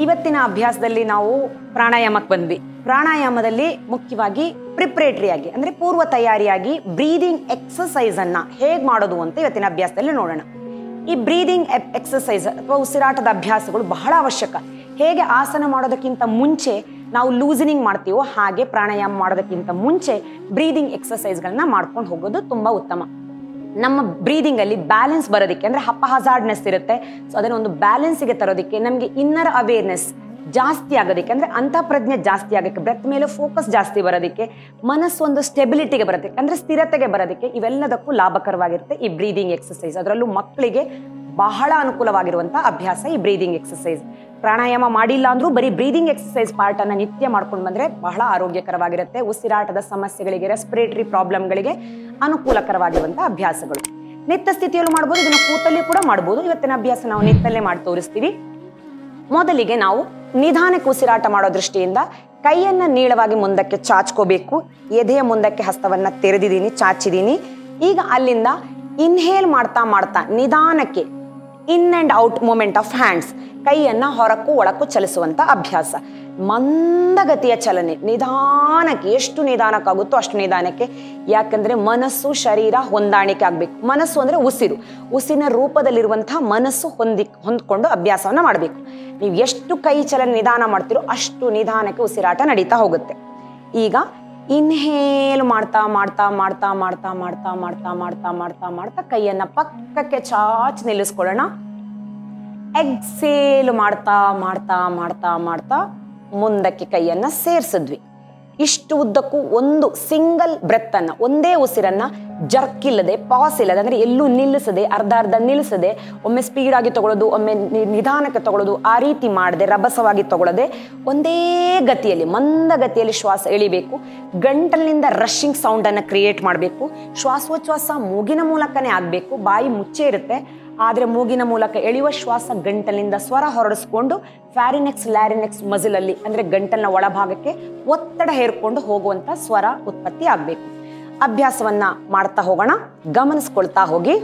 ಇವತ್ತಿನ ಅಭ್ಯಾಸದಲ್ಲಿ ನಾವು ಪ್ರಾಣಾಯಾಮಕ್ಕೆ ಬಂದ್ವಿ. ಪ್ರಾಣಾಯಾಮದಲ್ಲಿ ಮುಖ್ಯವಾಗಿ ಪ್ರಿಪ್ರೇಟರಿ ಆಗಿ ಅಂದ್ರೆ ಪೂರ್ವ ತಯಾರಿಯಾಗಿ ಬ್ರೀದಿಂಗ್ ಎಕ್ಸಸೈಸ್ ಅನ್ನ ಹೇಗೆ ಮಾಡೋದು ಅಂತ ಇವತ್ತಿನ ಅಭ್ಯಾಸದಲ್ಲಿ ನೋಡೋಣ. ಈ ಬ್ರೀದಿಂಗ್ ಎಕ್ಸಸೈಸ್ ಅಥವಾ ಉಸಿರಾಟದ ಅಭ್ಯಾಸಗಳು ಬಹಳ ಅವಶ್ಯಕ. ಹೇಗೆ ಆಸನ ಮಾಡೋದಕ್ಕಿಂತ ಮುಂಚೆ ನಾವು ಲೂಸನಿಂಗ್ ಮಾಡ್ತೀವೋ ಹಾಗೆ ಪ್ರಾಣಾಯಾಮ ಮಾಡೋದಕ್ಕಿಂತ ಮುಂಚೆ ಬ್ರೀದಿಂಗ್ ಎಕ್ಸಸೈಸ್ಗಳನ್ನ ಮಾಡ್ಕೊಂಡು ಹೋಗೋದು ತುಂಬಾ ಉತ್ತಮ. ನಮ್ಮ ಬ್ರೀದಿಂಗ್ ಅಲ್ಲಿ ಬ್ಯಾಲೆನ್ಸ್ ಬರೋದಕ್ಕೆ ಅಂದ್ರೆ ಹಜಾರ್ಡ್ನೆಸ್ ಇರುತ್ತೆ. ಸೊ ಅದನ್ನ ಒಂದು ಬ್ಯಾಲೆನ್ಸ್ಗೆ ತರೋದಕ್ಕೆ, ನಮಗೆ ಇನ್ನರ್ ಅವೇರ್ನೆಸ್ ಜಾಸ್ತಿ ಆಗೋದಕ್ಕೆ ಅಂದ್ರೆ ಅಂತಃಪ್ರಜ್ಞೆ ಜಾಸ್ತಿ ಆಗೋಕ್ಕೆ, ಬ್ರೆತ್ ಮೇಲೆ ಫೋಕಸ್ ಜಾಸ್ತಿ ಬರೋದಕ್ಕೆ, ಮನಸ್ಸು ಒಂದು ಸ್ಟೆಬಿಲಿಟಿಗೆ ಬರೋದಕ್ಕೆ ಅಂದ್ರೆ ಸ್ಥಿರತೆಗೆ ಬರೋದಕ್ಕೆ ಇವೆಲ್ಲದಕ್ಕೂ ಲಾಭಕರವಾಗಿರುತ್ತೆ ಈ ಬ್ರೀದಿಂಗ್ ಎಕ್ಸಸೈಸ್. ಅದರಲ್ಲೂ ಮಕ್ಕಳಿಗೆ ಬಹಳ ಅನುಕೂಲವಾಗಿರುವಂತ ಅಭ್ಯಾಸ ಈ ಬ್ರೀದಿಂಗ್ ಎಕ್ಸಸೈಸ್. ಪ್ರಾಣಾಯಾಮ ಮಾಡಿಲ್ಲ ಅಂದ್ರೂ ಬರೀ ಬ್ರೀದಿಂಗ್ ಎಕ್ಸಸೈಸ್ ಪಾರ್ಟ್ ಅನ್ನ ನಿತ್ಯ ಮಾಡ್ಕೊಂಡು ಬಂದ್ರೆ ಬಹಳ ಆರೋಗ್ಯಕರವಾಗಿರುತ್ತೆ. ಉಸಿರಾಟದ ಸಮಸ್ಯೆಗಳಿಗೆ, ರೆಸ್ಪಿರೇಟರಿ ಪ್ರಾಬ್ಲಮ್ಗಳಿಗೆ ಅನುಕೂಲಕರವಾಗಿರುವಂತಹ ಅಭ್ಯಾಸಗಳು. ನಿತ್ಯ ಸ್ಥಿತಿಯಲ್ಲೂ ಮಾಡ್ಬೋದು, ಇದನ್ನ ಕೂತಲ್ಲಿ ಕೂಡ ಮಾಡ್ಬೋದು. ಇವತ್ತಿನ ಅಭ್ಯಾಸ ನಾವು ನಿತ್ತಲ್ಲೇ ಮಾಡಿ ತೋರಿಸ್ತೀವಿ. ಮೊದಲಿಗೆ ನಾವು ನಿಧಾನಕ್ಕೆ ಉಸಿರಾಟ ಮಾಡೋ ದೃಷ್ಟಿಯಿಂದ ಕೈಯನ್ನ ನೀಳವಾಗಿ ಮುಂದಕ್ಕೆ ಚಾಚ್ಕೋಬೇಕು. ಎದೆಯ ಮುಂದಕ್ಕೆ ಹಸ್ತವನ್ನ ತೆರೆದಿದ್ದೀನಿ, ಚಾಚಿದ್ದೀನಿ. ಈಗ ಅಲ್ಲಿಂದ ಇನ್ಹೇಲ್ ಮಾಡ್ತಾ ಮಾಡ್ತಾ ನಿಧಾನಕ್ಕೆ in and out movement of hands, ಕೈಯನ್ನ ಹೊರಕ್ಕೂ ಒಳಕ್ಕೂ ಚಲಿಸುವಂತ ಅಭ್ಯಾಸ. ಮಂದಗತಿಯ ಚಲನೆ, ನಿಧಾನಕ್ಕೆ, ಎಷ್ಟು ನಿಧಾನಕ್ಕಾಗುತ್ತೋ ಅಷ್ಟು ನಿಧಾನಕ್ಕೆ. ಯಾಕಂದ್ರೆ ಮನಸ್ಸು ಶರೀರ ಹೊಂದಾಣಿಕೆ ಆಗ್ಬೇಕು. ಮನಸ್ಸು ಅಂದ್ರೆ ಉಸಿರಿನ ರೂಪದಲ್ಲಿರುವಂತಹ ಮನಸ್ಸು ಹೊಂದ್ಕೊಂಡು ಅಭ್ಯಾಸವನ್ನ ಮಾಡಬೇಕು. ನೀವು ಎಷ್ಟು ಕೈ ಚಲನೆ ನಿಧಾನ ಮಾಡ್ತೀರೋ ಅಷ್ಟು ನಿಧಾನಕ್ಕೆ ಉಸಿರಾಟ ನಡೀತಾ ಹೋಗುತ್ತೆ. ಈಗ ಇನ್ಹೇಲ್ ಮಾಡ್ತಾ ಮಾಡ್ತಾ ಮಾಡ್ತಾ ಮಾಡ್ತಾ ಮಾಡ್ತಾ ಮಾಡ್ತಾ ಮಾಡ್ತಾ ಮಾಡ್ತಾ ಮಾಡ್ತಾ ಕೈಯನ್ನ ಪಕ್ಕಕ್ಕೆ ಚಾಚಿ ನಿಲ್ಲಿಸ್ಕೊಳ್ಳೋಣ. ಎಕ್ಸೇಲ್ ಮಾಡ್ತಾ ಮಾಡ್ತಾ ಮಾಡ್ತಾ ಮಾಡ್ತಾ ಮುಂದಕ್ಕೆ ಕೈಯನ್ನ ಸೇರ್ಸಿದ್ವಿ. ಇಷ್ಟು ಉದ್ದಕ್ಕೂ ಒಂದು ಸಿಂಗಲ್ ಬ್ರೆತ್ ಅನ್ನ, ಒಂದೇ ಉಸಿರನ್ನ ಜರ್ಕ್ ಇಲ್ಲದೆ, ಪಾಸ್ ಇಲ್ಲದೆ ಅಂದ್ರೆ ಎಲ್ಲೂ ನಿಲ್ಲಿಸದೆ, ಅರ್ಧ ನಿಲ್ಲಿಸದೆ, ಒಮ್ಮೆ ಸ್ಪೀಡ್ ಆಗಿ ತಗೊಳ್ಳೋದು, ಒಮ್ಮೆ ನಿಧಾನಕ್ಕೆ ತಗೊಳ್ಳೋದು, ಆ ರೀತಿ ಮಾಡದೆ, ರಭಸವಾಗಿ ತಗೊಳ್ಳದೆ ಒಂದೇ ಗತಿಯಲ್ಲಿ, ಮಂದ ಗತಿಯಲ್ಲಿ ಶ್ವಾಸ ಎಳಿಬೇಕು. ಗಂಟಲಿನಿಂದ ರಶ್ಶಿಂಗ್ ಸೌಂಡ್ ಅನ್ನ ಕ್ರಿಯೇಟ್ ಮಾಡಬೇಕು. ಶ್ವಾಸೋಚ್ಛ್ವಾಸ ಮೂಗಿನ ಮೂಲಕನೇ ಆಗ್ಬೇಕು. ಬಾಯಿ ಮುಚ್ಚೆ ಇರುತ್ತೆ, ಆದ್ರೆ ಮೂಗಿನ ಮೂಲಕ ಎಳೆಯುವ ಶ್ವಾಸ ಗಂಟಲಿನಿಂದ ಸ್ವರ ಹೊರಡಿಸ್ಕೊಂಡು ಫ್ಯಾರಿನೆಕ್ಸ್ ಲ್ಯಾರಿನೆಕ್ಸ್ ಮಸಿಲ್ ಅಲ್ಲಿ ಅಂದ್ರೆ ಗಂಟಲಿನ ಒಳಭಾಗಕ್ಕೆ ಒತ್ತಡ ಹೇರ್ಕೊಂಡು ಹೋಗುವಂತ ಸ್ವರ ಉತ್ಪತ್ತಿ ಆಗ್ಬೇಕು. ಅಭ್ಯಾಸವನ್ನ ಮಾಡ್ತಾ ಹೋಗೋಣ, ಗಮನಿಸ್ಕೊಳ್ತಾ ಹೋಗಿ.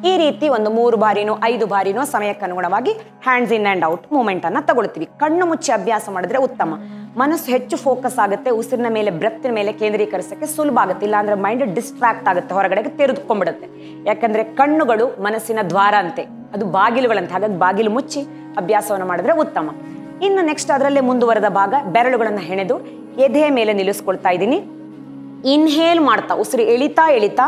ಈ ರೀತಿ ಒಂದು 3 ಬಾರಿನೋ 5 ಬಾರಿನೋ ಸಮಯಕ್ಕೆ ಅನುಗುಣವಾಗಿ hands in and out movement ಅನ್ನ ತಗೊಳ್ತೀವಿ. ಕಣ್ಣು ಮುಚ್ಚಿ ಅಭ್ಯಾಸ ಮಾಡಿದ್ರೆ ಉತ್ತಮ. ಮನಸ್ಸು ಹೆಚ್ಚು ಫೋಕಸ್ ಆಗುತ್ತೆ, ಉಸಿರಿನ ಮೇಲೆ, ಬ್ರೆತ್ತಿನ ಮೇಲೆ ಕೇಂದ್ರೀಕರಿಸಕ್ಕೆ ಸುಲಭ ಆಗುತ್ತೆ. ಇಲ್ಲ ಅಂದ್ರೆ ಮೈಂಡ್ ಡಿಸ್ಟ್ರಾಕ್ಟ್ ಆಗುತ್ತೆ, ಹೊರಗಡೆಗೆ ತೆರೆದುಕೊಂಡ್ಬಿಡುತ್ತೆ. ಯಾಕಂದ್ರೆ ಕಣ್ಣುಗಳು ಮನಸ್ಸಿನ ದ್ವಾರ ಅಂತೆ, ಅದು ಬಾಗಿಲುಗಳಂತೆ. ಹಾಗಾಗಿ ಬಾಗಿಲು ಮುಚ್ಚಿ ಅಭ್ಯಾಸವನ್ನು ಮಾಡಿದ್ರೆ ಉತ್ತಮ. ಇನ್ನು ನೆಕ್ಸ್ಟ್ ಅದರಲ್ಲೇ ಮುಂದುವರೆದ ಭಾಗ, ಬೆರಳುಗಳನ್ನ ಹೆಣೆದು ಎದೆಯ ಮೇಲೆ ನಿಲ್ಲಿಸ್ಕೊಳ್ತಾ ಇದ್ದೀನಿ. ಇನ್ಹೇಲ್ ಮಾಡ್ತಾ ಉಸಿರು ಎಳಿತಾ ಎಳಿತಾ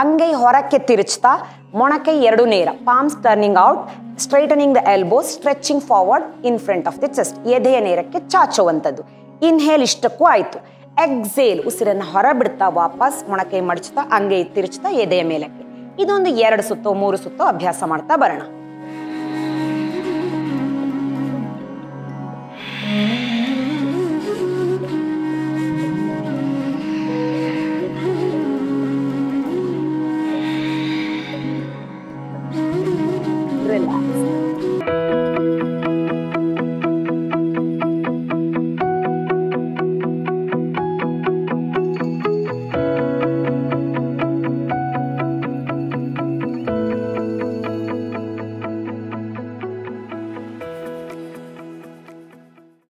ಅಂಗೈ ಹೊರಕ್ಕೆ ತಿರುಚ್ತಾ, ಮೊಣಕೈ 2 ನೇರ, palms turning out, straightening the elbows, stretching forward in front of the chest, ಎದೆಯ ನೇರಕ್ಕೆ ಚಾಚುವಂಥದ್ದು. ಇನ್ಹೇಲ್ ಇಷ್ಟಕ್ಕೂ ಆಯ್ತು. ಎಕ್ಸೇಲ್ ಉಸಿರನ್ನ ಹೊರ ಬಿಡ್ತಾ ವಾಪಸ್ ಮೊಣಕೈ ಮಡಚ್ತಾ, ಅಂಗೈ ತಿರುಚ್ತಾ ಎದೆಯ ಮೇಲಕ್ಕೆ. ಇದೊಂದು 2 ಸುತ್ತೋ 3 ಸುತ್ತೋ ಅಭ್ಯಾಸ ಮಾಡ್ತಾ ಬರೋಣ.